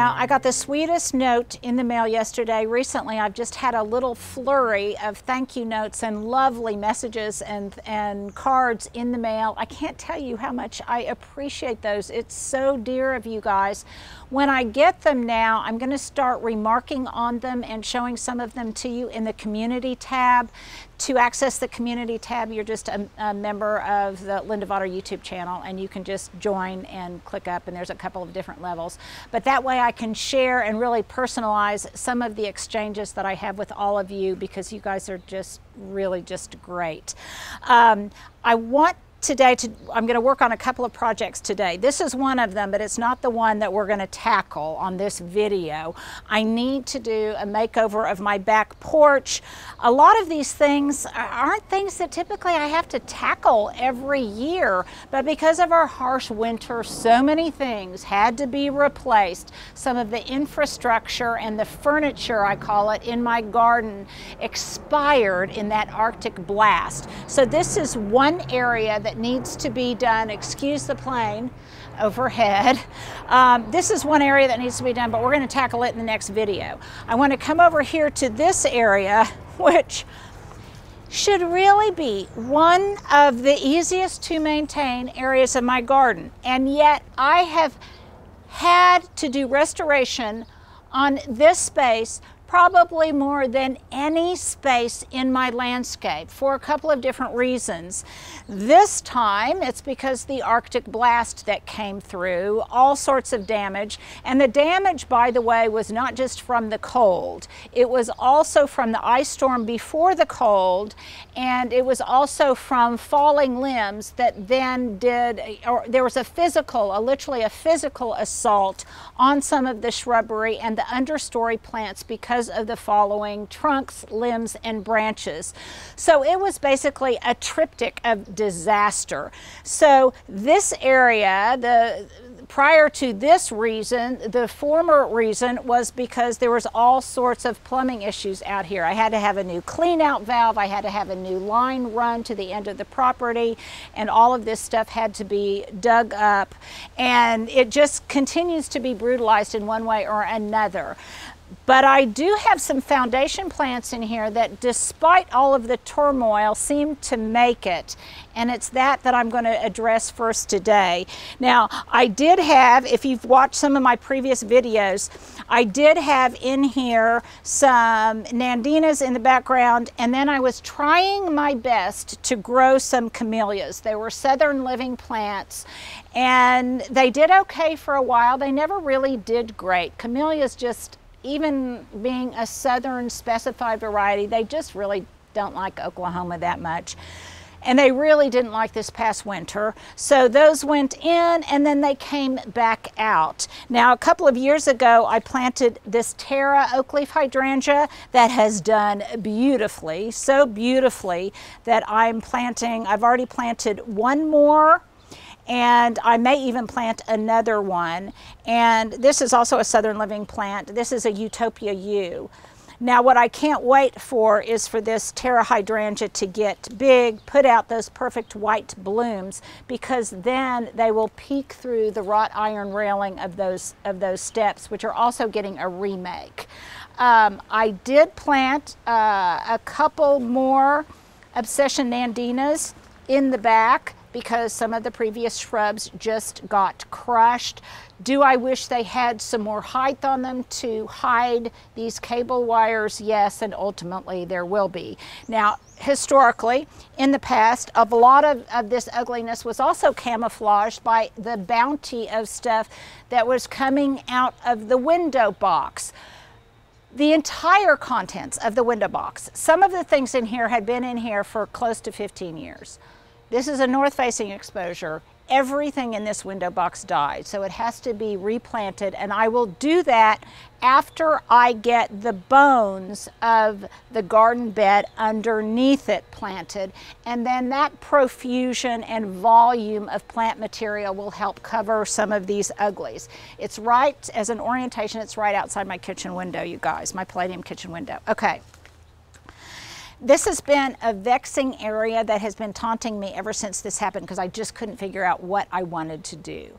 Now, I got the sweetest note in the mail yesterday. Recently, I've just had a little flurry of thank you notes and lovely messages and cards in the mail. I can't tell you how much I appreciate those. It's so dear of you guys. When I get them now, I'm going to start remarking on them and showing some of them to you in the community tab. To access the community tab, you're just a member of the Linda Vater YouTube channel, and you can just join and click up, and there's a couple of different levels. But that way I can share and really personalize some of the exchanges that I have with all of you, because you guys are just really just great. I want today I'm going to work on a couple of projects today. This is one of them, but it's not the one that we're going to tackle on this video. I need to do a makeover of my back porch. A lot of these things aren't things that typically I have to tackle every year, but because of our harsh winter, so many things had to be replaced. Some of the infrastructure and the furniture, I call it, in my garden expired in that Arctic blast. So this is one area that needs to be done. Excuse the plane overhead. This is one area that needs to be done, but we're going to tackle it in the next video. I want to come over here to this area, which should really be one of the easiest to maintain areas of my garden, and yet I have had to do restoration on this space probably more than any space in my landscape for a couple of different reasons. This time it's because the Arctic blast that came through, all sorts of damage, and the damage, by the way, was not just from the cold. It was also from the ice storm before the cold, and it was also from falling limbs that then there was literally a physical assault on some of the shrubbery and the understory plants because of the following trunks, limbs, and branches. So it was basically a triptych of disaster. So this area, prior to this reason, the former reason was because there was all sorts of plumbing issues out here. I had to have a new clean out valve, I had to have a new line run to the end of the property, and all of this stuff had to be dug up, and it just continues to be brutalized in one way or another. But I do have some foundation plants in here that, despite all of the turmoil, seem to make it. And it's that I'm going to address first today. Now, I did have, if you've watched some of my previous videos, I did have in here some nandinas in the background, and then I was trying my best to grow some camellias. They were southern living plants, and they did okay for a while. They never really did great. Camellias, just even being a southern specified variety, they just really don't like Oklahoma that much. And they really didn't like this past winter. So those went in, and then they came back out. Now, a couple of years ago, I planted this Terra oak leaf hydrangea that has done beautifully, so beautifully that I've already planted one more, and I may even plant another one. And this is also a southern living plant. This is a Utopia U. Now, what I can't wait for is for this Terra hydrangea to get big, put out those perfect white blooms, because then they will peek through the wrought iron railing of those steps, which are also getting a remake. I did plant a couple more Obsession nandinas in the back, because some of the previous shrubs just got crushed. Do I wish they had some more height on them to hide these cable wires? Yes, and ultimately there will be. Now, historically, in the past, a lot of this ugliness was also camouflaged by the bounty of stuff that was coming out of the window box. The entire contents of the window box. Some of the things in here had been in here for close to 15 years. This is a north-facing exposure. Everything in this window box died, so it has to be replanted, and I will do that after I get the bones of the garden bed underneath it planted, and then that profusion and volume of plant material will help cover some of these uglies. It's right, as an orientation, it's right outside my kitchen window, you guys, my palladium kitchen window. Okay. This has been a vexing area that has been taunting me ever since this happened, because I just couldn't figure out what I wanted to do.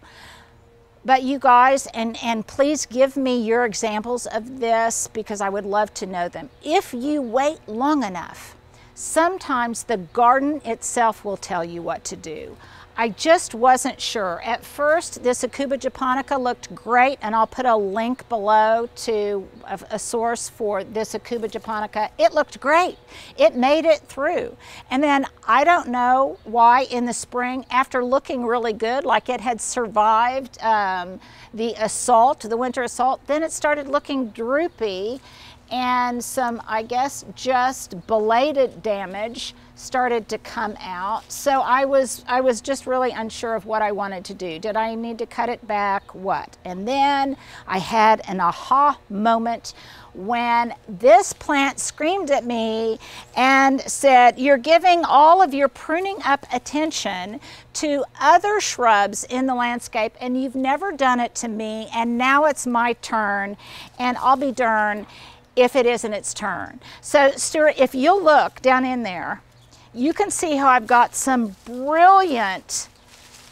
But you guys, and please give me your examples of this because I would love to know them. If you wait long enough, sometimes the garden itself will tell you what to do. I just wasn't sure. At first, this Aucuba japonica looked great, and I'll put a link below to a source for this Aucuba japonica. It looked great. It made it through. And then I don't know why in the spring, after looking really good, like it had survived the assault, the winter assault, then it started looking droopy, and some, I guess, just belated damage started to come out. So I was just really unsure of what I wanted to do. Did I need to cut it back? What? And then I had an aha moment when this plant screamed at me and said, you're giving all of your pruning up attention to other shrubs in the landscape, and you've never done it to me, and now it's my turn, and I'll be darned if it isn't its turn. So Stuart, if you'll look down in there, you can see how I've got some brilliant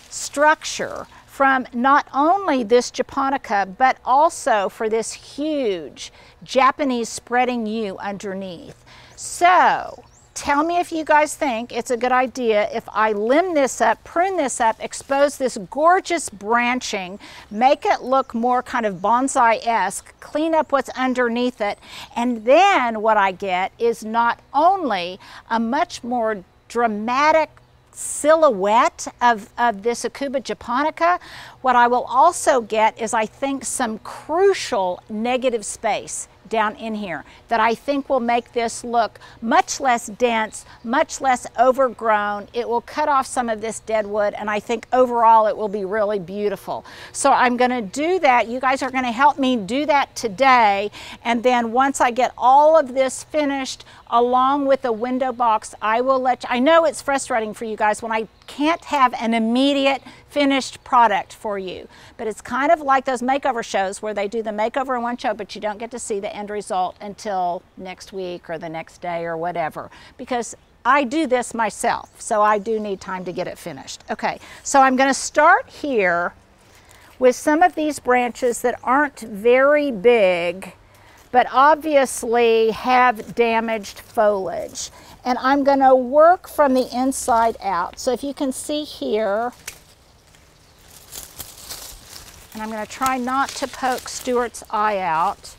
structure from not only this japonica, but also for this huge Japanese spreading yew underneath. So tell me if you guys think it's a good idea if I limb this up, prune this up, expose this gorgeous branching, make it look more kind of bonsai-esque, clean up what's underneath it, and then what I get is not only a much more dramatic silhouette of this Aucuba japonica, what I will also get is, I think, some crucial negative space down in here that I think will make this look much less dense, much less overgrown. It will cut off some of this dead wood, and I think overall it will be really beautiful. So I'm going to do that. You guys are going to help me do that today, and then once I get all of this finished along with the window box, I will let you. I know it's frustrating for you guys when I can't have an immediate finished product for you, but it's kind of like those makeover shows where they do the makeover in one show, but you don't get to see the end result until next week or the next day or whatever, because I do this myself, so I do need time to get it finished. Okay, so I'm going to start here with some of these branches that aren't very big, but obviously have damaged foliage. And I'm going to work from the inside out. So if you can see here, and I'm going to try not to poke Stuart's eye out,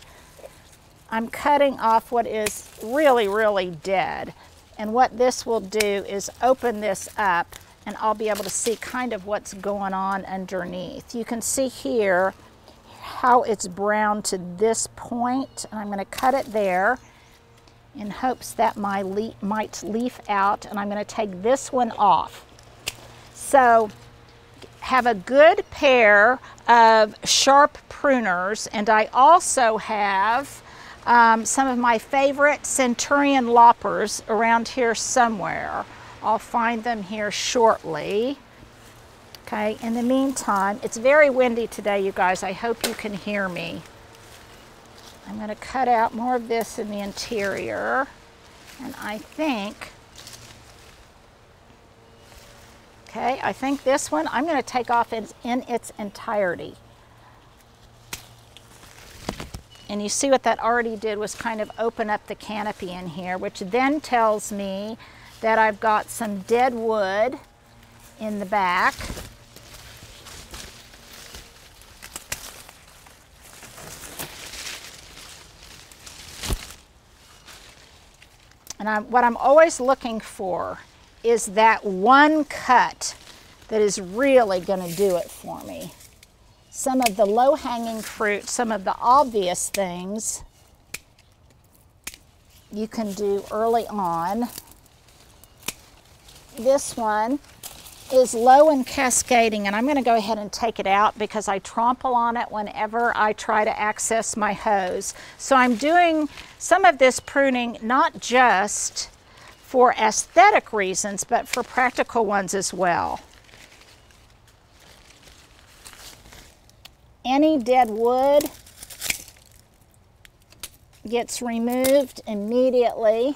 I'm cutting off what is really, really dead. And what this will do is open this up, and I'll be able to see kind of what's going on underneath. You can see here how it's brown to this point, and I'm going to cut it there in hopes that my might leaf out, and I'm going to take this one off. So have a good pair of sharp pruners, and I also have some of my favorite Centurion loppers around here somewhere. I'll find them here shortly. Okay, in the meantime, it's very windy today, you guys. I hope you can hear me. I'm going to cut out more of this in the interior, and I think this one I'm going to take off in its entirety. And you see what that already did was kind of open up the canopy in here, which then tells me that I've got some dead wood in the back. And what I'm always looking for is that one cut that is really going to do it for me. Some of the low-hanging fruit, some of the obvious things you can do early on. This one is low and cascading, and I'm going to go ahead and take it out because I trample on it whenever I try to access my hose. So I'm doing some of this pruning not just for aesthetic reasons, but for practical ones as well. Any dead wood gets removed immediately.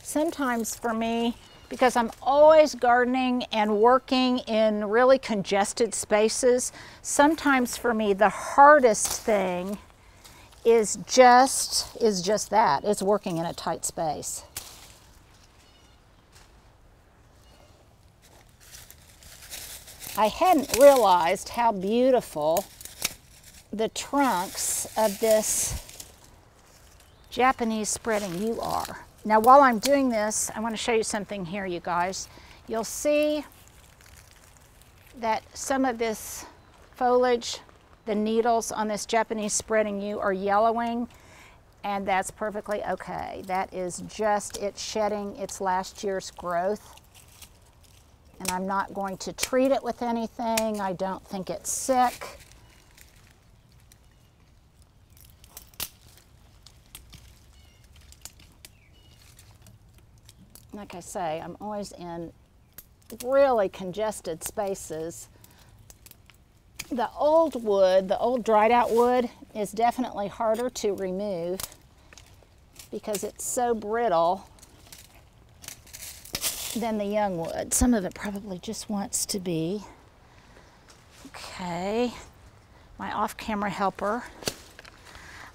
Sometimes for me, because I'm always gardening and working in really congested spaces. Sometimes for me, the hardest thing is just that. It's working in a tight space. I hadn't realized how beautiful the trunks of this Japanese spreading yew are. Now, while I'm doing this, I want to show you something here, you guys. You'll see that some of this foliage, the needles on this Japanese spreading yew are yellowing, and that's perfectly okay. That is just it shedding its last year's growth. And I'm not going to treat it with anything. I don't think it's sick. Like I say, I'm always in really congested spaces. The old wood, the old dried out wood, is definitely harder to remove because it's so brittle than the young wood. Some of it probably just wants to be. Okay, my off-camera helper.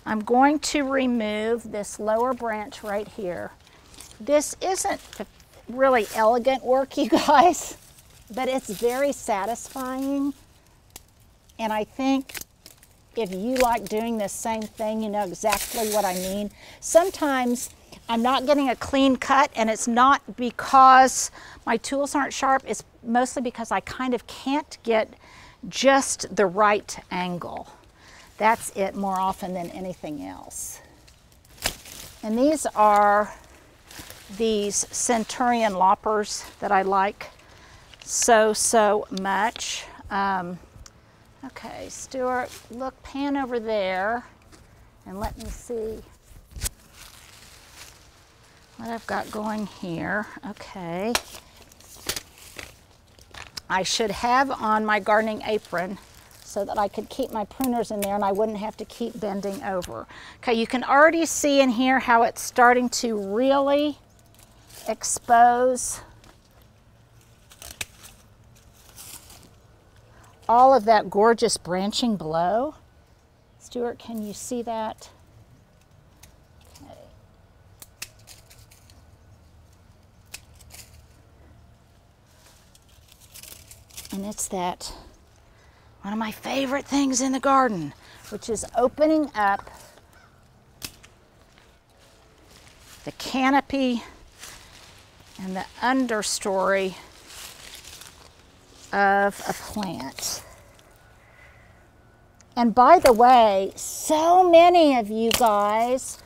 I'm going to remove this lower branch right here. This isn't really elegant work, you guys, but it's very satisfying. And I think if you like doing this same thing, you know exactly what I mean. Sometimes I'm not getting a clean cut, and it's not because my tools aren't sharp. It's mostly because I kind of can't get just the right angle. That's it more often than anything else. And these are these Centurion loppers that I like so much. Okay, Stuart, look, pan over there and let me see what I've got going here. Okay. I should have on my gardening apron so that I could keep my pruners in there and I wouldn't have to keep bending over. Okay, you can already see in here how it's starting to really expose all of that gorgeous branching below. Stuart, can you see that? Okay. And it's that, one of my favorite things in the garden, which is opening up the canopy and the understory of a plant. And by the way, so many of you guys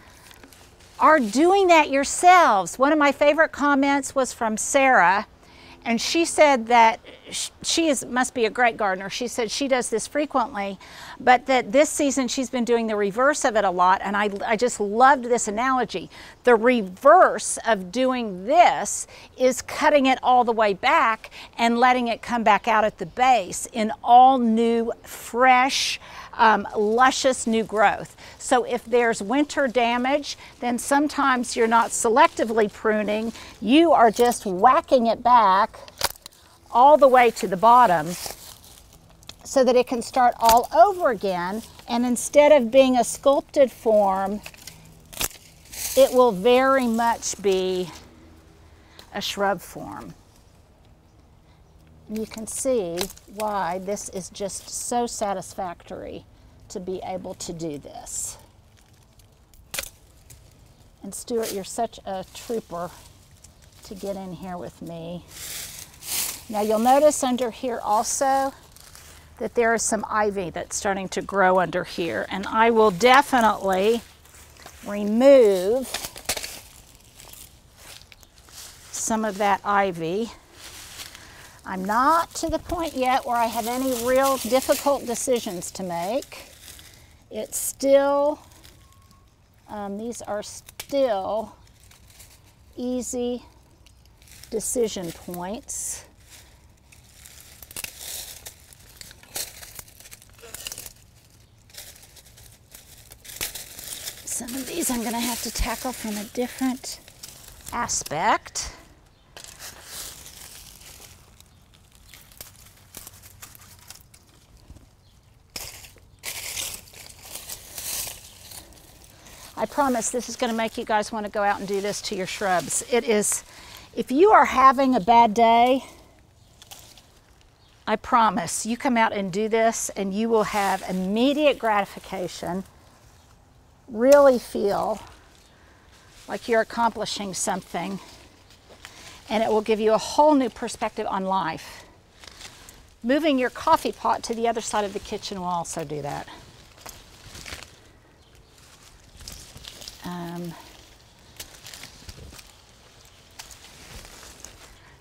are doing that yourselves. One of my favorite comments was from Sarah, and she said that must be a great gardener. She said she does this frequently, but that this season she's been doing the reverse of it a lot, and I just loved this analogy. The reverse of doing this is cutting it all the way back and letting it come back out at the base in all new, fresh, luscious new growth. So if there's winter damage, then sometimes you're not selectively pruning, you are just whacking it back all the way to the bottom so that it can start all over again, and instead of being a sculpted form, it will very much be a shrub form. You can see why this is just so satisfactory to be able to do this. And Stuart, you're such a trooper to get in here with me. Now you'll notice under here also that there is some ivy that's starting to grow under here, and I will definitely remove some of that ivy. I'm not to the point yet where I have any real difficult decisions to make. It's still, these are still easy decision points. Some of these I'm going to have to tackle from a different aspect. I promise this is going to make you guys want to go out and do this to your shrubs. It is, if you are having a bad day, I promise you come out and do this and you will have immediate gratification, really feel like you're accomplishing something, and it will give you a whole new perspective on life. Moving your coffee pot to the other side of the kitchen will also do that.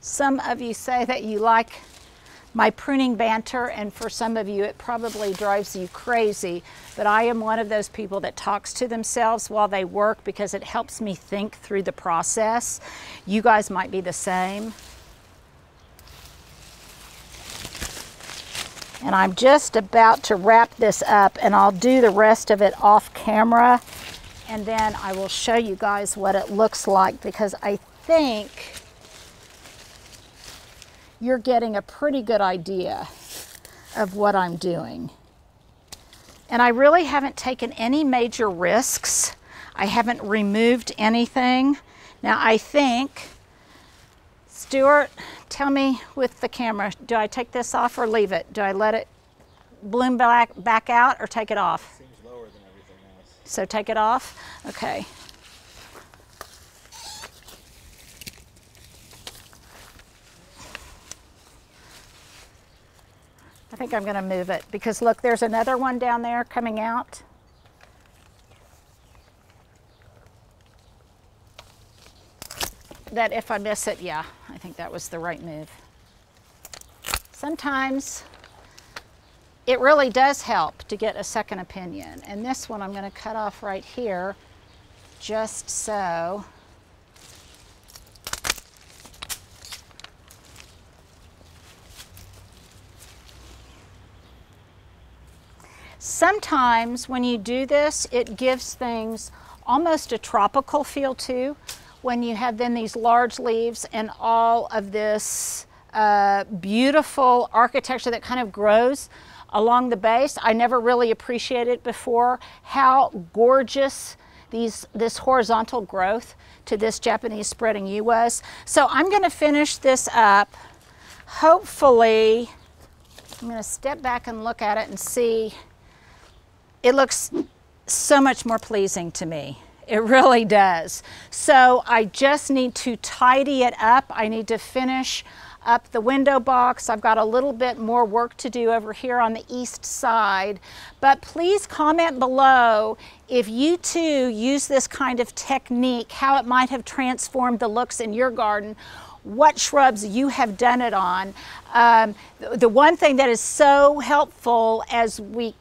Some of you say that you like my pruning banter, and for some of you it probably drives you crazy, but I am one of those people that talks to themselves while they work because it helps me think through the process. You guys might be the same. And I'm just about to wrap this up, and I'll do the rest of it off camera, and then I will show you guys what it looks like, because I think you're getting a pretty good idea of what I'm doing. And I really haven't taken any major risks. I haven't removed anything. Now I think, Stuart, tell me with the camera, do I take this off or leave it? Do I let it bloom back out or take it off? Seems lower than everything else. So take it off? Okay. I think I'm going to move it because look, there's another one down there coming out. That if I miss it, yeah, I think that was the right move. Sometimes it really does help to get a second opinion. And this one I'm going to cut off right here, just so. Sometimes when you do this, it gives things almost a tropical feel too, when you have then these large leaves and all of this beautiful architecture that kind of grows along the base. I never really appreciated before how gorgeous this horizontal growth to this Japanese spreading yew was. So I'm going to finish this up. Hopefully, I'm going to step back and look at it and see. It looks so much more pleasing to me. It really does. So I just need to tidy it up. I need to finish up the window box. I've got a little bit more work to do over here on the east side. But please comment below if you too use this kind of technique, how it might have transformed the looks in your garden, what shrubs you have done it on. The one thing that is so helpful as we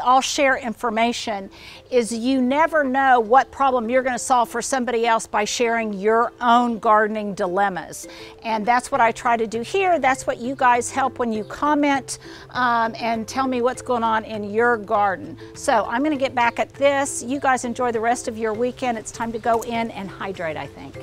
all share information is you never know what problem you're going to solve for somebody else by sharing your own gardening dilemmas. And that's what I try to do here. That's what you guys help when you comment and tell me what's going on in your garden. So I'm going to get back at this. You guys enjoy the rest of your weekend. It's time to go in and hydrate, I think.